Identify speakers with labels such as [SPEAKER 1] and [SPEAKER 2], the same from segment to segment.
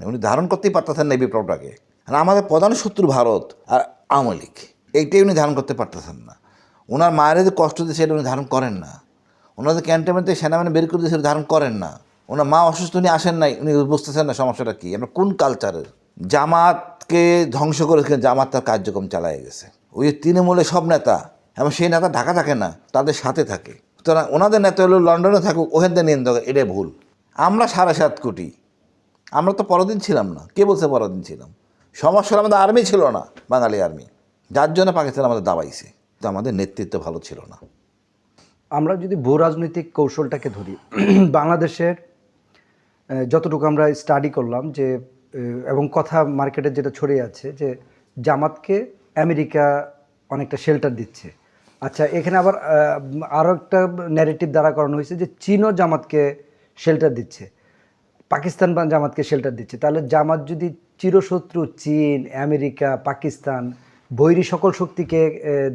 [SPEAKER 1] পারেননি, উনি ধারণ করতেই পারতেছেন না এই বিপ্লবটাকে। আর আমাদের প্রধান শত্রু ভারত আর আওয়ামী লীগ, এইটাই উনি ধারণ করতে পারতেছেন না। ওনার মায়ের যে কষ্ট দিয়েছে এটা উনি ধারণ করেন না। ওনাদের ক্যান্টনমেন্ট থেকে সেনাবাহিনী বের করে দিয়েছে ধারণ করেন না। ওনার মা অসুস্থ, উনি আসেন নাই, উনি বুঝতেছেন না সমস্যাটা কী, আমরা কোন কালচারের। জামাতকে ধ্বংস করে জামাত তার কার্যক্রম চালায় গেছে। ওই তৃণমূলের সব নেতা এবং সেই নেতা ঢাকা থাকে না, তাদের সাথে থাকে। সুতরাং ওনাদের নেতা হলো লন্ডনে থাকুক, ওখান থেকে নিয়ন্ত্রণ, এটাই ভুল। আমরা 7.5 কোটি, আমরা তো পরদিন ছিলাম না। কে বলছে পরদিন ছিলাম? সমস্যা আমাদের আর্মি ছিল না, বাঙালি আর্মি, যার জন্য পাকিস্তান আমাদের দাবাইছে। তো আমাদের নেতৃত্ব ভালো ছিল না।
[SPEAKER 2] আমরা যদি ভূ রাজনৈতিক কৌশলটাকে ধরি, বাংলাদেশের যতটুকু আমরা স্টাডি করলাম যে এবং কথা মার্কেটে যেটা ছড়িয়ে আছে যে জামাতকে আমেরিকা অনেকটা শেল্টার দিচ্ছে। আচ্ছা, এখানে আবার আরও একটা ন্যারেটিভ দ্বারা করানো হয়েছে যে চীনও জামাতকে শেল্টার দিচ্ছে, পাকিস্তান বা জামাতকে শেল্টার দিচ্ছে। তাহলে জামাত যদি চিরশত্রু চীন, আমেরিকা, পাকিস্তান, বৈরী সকল শক্তিকে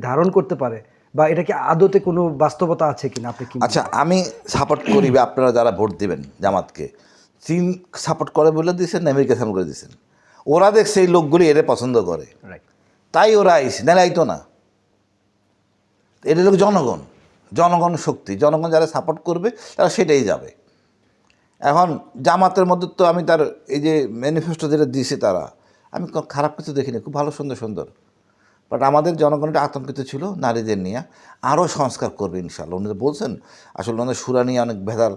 [SPEAKER 2] ধারণ করতে পারে, বা এটা কি আদতে কোনো বাস্তবতা আছে কিনা আপনি কি?
[SPEAKER 1] আচ্ছা, আমি সাপোর্ট করি, আপনারা যারা ভোট দেবেন জামাতকে, চীন সাপোর্ট করে বলে দিয়েছেন, আমেরিকা সাপোর্ট করে দিয়েছেন। ওরা দেখছে এই লোকগুলি এরে পছন্দ করে, তাই ওরা আইসে, নাহলে আইতো না। এটা লোক জনগণ, জনগণ শক্তি, জনগণ যারা সাপোর্ট করবে তারা সেটাই যাবে। এখন জামাতের মধ্যে তো আমি তার এই যে ম্যানিফেস্টো যেটা দিয়েছে তারা, আমি খারাপ কিছু দেখিনি, খুব ভালো, সুন্দর সুন্দর। বাট আমাদের জনগণটা আতঙ্কিত ছিল নারীদের নিয়ে। আরও সংস্কার করবে ইনশাল্লাহ, উনি তো বলছেন। আসলে ওনাদের সুরা নিয়ে অনেক ভেদাল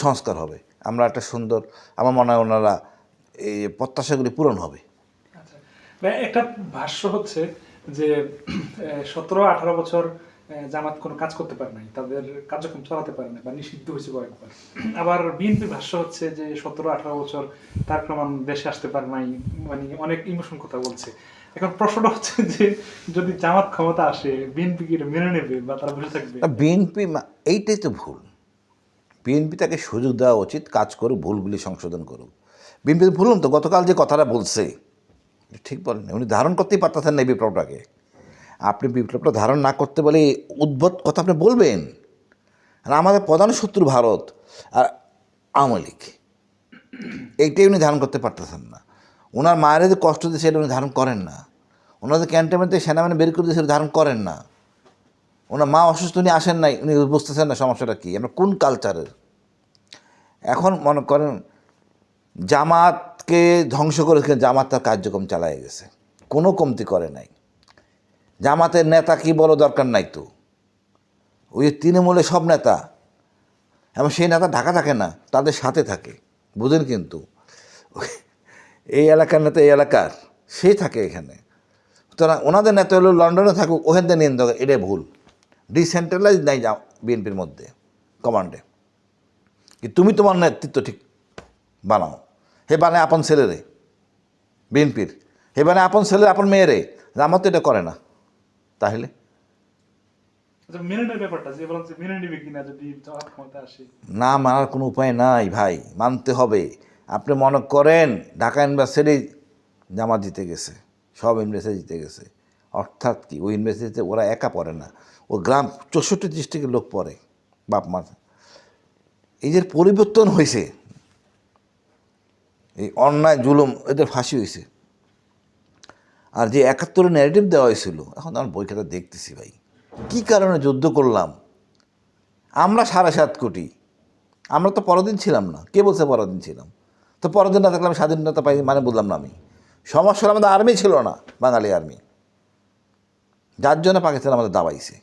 [SPEAKER 1] সংস্কার হবে। আমরা একটা সুন্দর, আমার মনে হয় ওনারা এই প্রত্যাশাগুলি পূরণ হবে।
[SPEAKER 3] আচ্ছা, একটা ভাষ্য হচ্ছে যে 17-18 বছর জামাত কোনো কাজ করতে পারে নাই, তাদের কার্যক্রম চালাতে পারে না বা নিষিদ্ধ হয়েছে কয়েকবার। আবার বিএনপি ভাষ্য হচ্ছে যে 17-18 বছর তার প্রমাণ দেশে আসতে পারে নাই, মানে অনেক ইমোশন কথা বলছে। এখন প্রশ্নটা হচ্ছে যে যদি জামাত ক্ষমতা আসে, বিএনপি কি এটা মেনে নেবে বা তারা বসে থাকবে?
[SPEAKER 1] বিএনপি, এইটাই তো ভুল। বিএনপি তাকে সুযোগ দেওয়া উচিত, কাজ করুক, ভুলগুলি সংশোধন করুক। বিএনপি তো ভুলুন তো, গতকাল যে কথাটা বলছে ঠিক বলেন, উনি ধারণ করতেই পারতেছেন না এই বিপ্লবটাকে। আপনি বিপ্লবটা ধারণ না করতে বলে উদ্ভট কথা আপনি বলবেন। আর আমাদের প্রধান শত্রু ভারত আর আওয়ামী লীগ, এইটাই উনি ধারণ করতে পারতেছেন না। ওনার মায়ের যে কষ্ট দিয়েছে এটা উনি ধারণ করেন না। ওনাদের ক্যান্টনমেন্ট থেকে সেনাবাহিনী বের করে দিয়েছে, ধারণ করেন না। ওনার মা অসুস্থ, উনি আসেন নাই, উনি বুঝতেছেন না সমস্যাটা কী, আমরা কোন কালচারের। এখন মনে করেন জামাতকে ধ্বংস করে জামাত তার কার্যক্রম চালায় গেছে, কোনো কমতি করে নাই। জামাতের নেতা কি বড় দরকার নাই তো, ওই তৃণমূলের সব নেতা এবং সেই নেতা ঢাকা থাকে না, তাদের সাথে থাকে, বুঝেন। কিন্তু এই এলাকার নেতা এই এলাকার, সেই থাকে এখানে। সুতরাং ওনাদের নেতা হলো লন্ডনে থাকুক, ওখান থেকে নিয়ন্ত্রণ, এটাই ভুল। ডিসেন্ট্রালাইজ নাই বিএনপির মধ্যে কমান্ডে, কি তুমি তোমার নেতৃত্ব ঠিক বানাও। হে বানায় আপন ছেলেরে বিএনপির, হে বানায় আপন ছেলে, আপন মেয়েরে। জামাত তো এটা করে না। তাহলে
[SPEAKER 3] মেনে নেওয়ার ব্যাপারটা যে বলছে, মেনে নেবে কিনা যদি জামাত ক্ষমতা আসে?
[SPEAKER 1] না মানার কোনো উপায় নাই ভাই, মানতে হবে। আপনি মনে করেন ঢাকা ইউনিভার্সিটি জামাত জিতে গেছে, সব ইউনিভার্সিটি জিতে গেছে, অর্থাৎ কি ওই ইউনিভার্সিটিতে ওরা একা পড়ে না, ও গ্রাম 64 ডিস্ট্রিক্টের লোক পড়ে, বাপ মা। এই যে পরিবর্তন হয়েছে, এই অন্যায় জুলুম, এদের ফাঁসি হয়েছে। আর যে 71 ন্যারেটিভ দেওয়া হয়েছিল, এখন আমার বই খাতা দেখতেছি ভাই, কী কারণে যুদ্ধ করলাম। আমরা 7.5 কোটি, আমরা তো পরদিন ছিলাম না। কে বলছে পরদিন ছিলাম? তো পরদিন না থাকলে আমি স্বাধীনতা পাই মানে বুঝলাম না আমি। সমস্যা আমাদের আর্মি ছিল না, বাঙালি আর্মি, যার জন্য পাকিস্তান আমাদের দাবাইছে।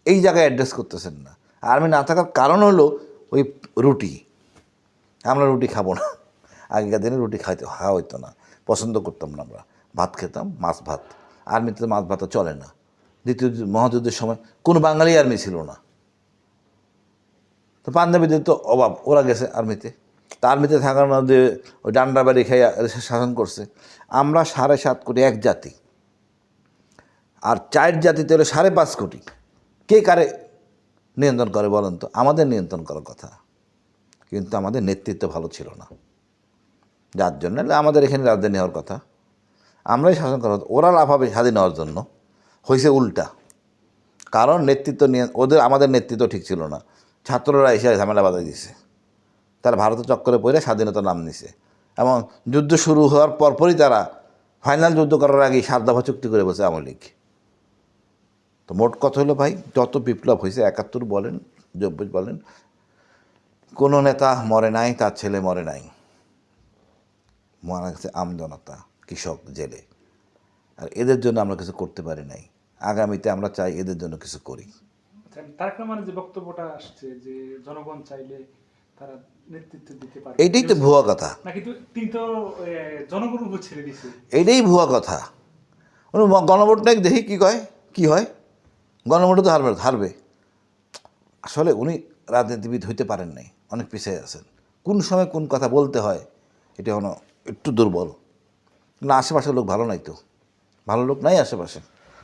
[SPEAKER 1] এই জায়গায় অ্যাড্রেস করতেছেন না। আর্মি না থাকার কারণ হলো ওই রুটি, আমরা রুটি খাবো না। আগেকার দিনে রুটি খাওয়া হইতো না, পছন্দ করতাম না আমরা, ভাত খেতাম, মাছ ভাত। আর্মিতে মাছ ভাত চলে না। দ্বিতীয় মহাযুদ্ধের সময় কোনো বাঙালি আর্মি ছিল না, তো পাঞ্জাবিদের তো অভাব, ওরা গেছে আর্মিতে। তা আর্মিতে থাকার মধ্যে ওই ডান্ডা বাড়ি খাইয়া শাসন করছে। আমরা 7.5 কোটি এক জাতি, আর 4 জাতিতে হলো 5.5 কোটি। কে কারে নিয়ন্ত্রণ করে বলেন তো? আমাদের নিয়ন্ত্রণ করার কথা, কিন্তু আমাদের নেতৃত্ব ভালো ছিল না, যার জন্য আমাদের এখানে রাজধানী হওয়ার কথা, আমরাই শাসন করার কথা। ওরা লাভ হবে স্বাধীন হওয়ার জন্য, হয়েছে উল্টা। কারণ নেতৃত্ব নিয়ে আমাদের নেতৃত্ব ঠিক ছিল না। ছাত্ররা এসে ঝামেলা বাঁধাই দিছে, তারা ভারতের চক্করে পড়ে স্বাধীনতার নাম নিছে। এবং যুদ্ধ শুরু হওয়ার পরপরই তারা ফাইনাল যুদ্ধ করার আগেই 7 দফা চুক্তি করে বসে আওয়ামী লীগ। তো মোট কথা হলো ভাই, যত বিপ্লব হয়েছে 71 বলেন 24 বলেন, কোনো নেতা মরে নাই, তার ছেলে মরে নাই, মারা গেছে আমজনতা, কৃষক, জেলে। আর এদের জন্য আমরা কিছু করতে পারি নাই। আগামীতে আমরা চাই এদের জন্য কিছু করি।
[SPEAKER 3] তারেক রহমানের যে বক্তব্যটা আসছে যে জনগণ চাইলে তারা নেতৃত্ব দিতে পারে,
[SPEAKER 1] এইটাই তো ভুয়া কথা,
[SPEAKER 3] নাকি তিনি তো জনগণের উপর ছেড়ে দিছে।
[SPEAKER 1] এইটাই ভুয়া কথা। উনি গণভোট নাকি দেখি কী কয়, কী হয়, গণভোটে তো হারবে। আসলে উনি রাজনীতিবিদ হইতে পারেন নাই, অনেক পিছিয়ে আছেন। কোন সময় কোন কথা বলতে হয় এটা একটু দুর্বল। না, আশেপাশের লোক ভালো নাই তো, ভালো লোক নাই আশেপাশে।